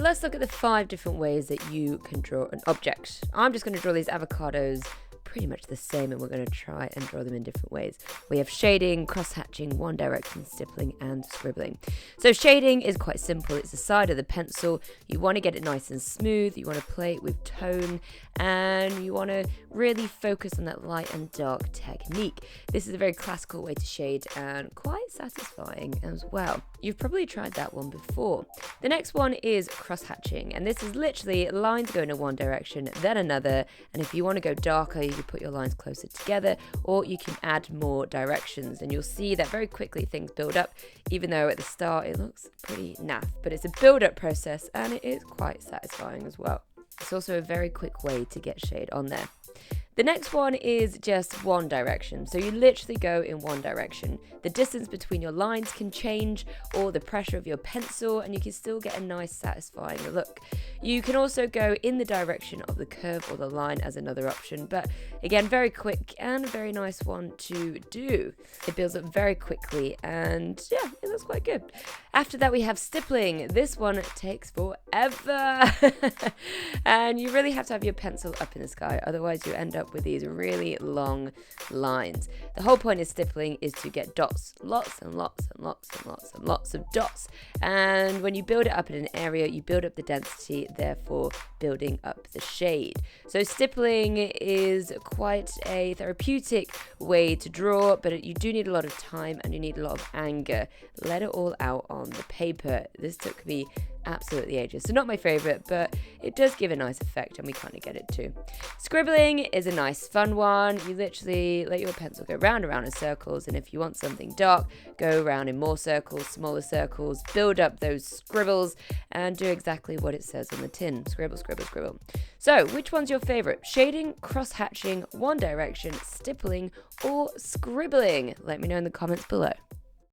let's look at the 5 different ways that you can draw an object. I'm just going to draw these avocados pretty much the same, and we're going to try and draw them in different ways. We have shading, cross-hatching, one direction, stippling, and scribbling. So shading is quite simple. It's the side of the pencil. You want to get it nice and smooth. You want to play it with tone, and you want to really focus on that light and dark technique. This is a very classical way to shade and quite satisfying as well. You've probably tried that one before. The next one is cross-hatching, and this is literally lines going in one direction, then another, and if you want to go darker, you can put your lines closer together, or you can add more directions, and you'll see that very quickly things build up, even though at the start it looks pretty naff, but it's a build-up process, and it is quite satisfying as well. It's also a very quick way to get shade on there. The next one is just one direction. So you literally go in one direction. The distance between your lines can change, or the pressure of your pencil, and you can still get a nice satisfying look. You can also go in the direction of the curve or the line as another option, but again, very quick and a very nice one to do. It builds up very quickly, and yeah, it looks quite good. After that, we have stippling. This one takes forever. And you really have to have your pencil up in the sky, otherwise you end up with these really long lines. The whole point of stippling is to get dots, lots and lots and lots and lots and lots of dots. And when you build it up in an area, you build up the density, therefore building up the shade. So stippling is quite a therapeutic way to draw, but you do need a lot of time and you need a lot of anger. Let it all out on the paper. This took me absolutely ages. So not my favorite, but it does give a nice effect, and we kind of get it too. Scribbling is a nice fun one. You literally let your pencil go round and round in circles, and if you want something dark, go around in more circles, smaller circles, build up those scribbles, and do exactly what it says on the tin. Scribble, scribble, scribble. So which one's your favorite? Shading, cross-hatching, one direction, stippling, or scribbling? Let me know in the comments below.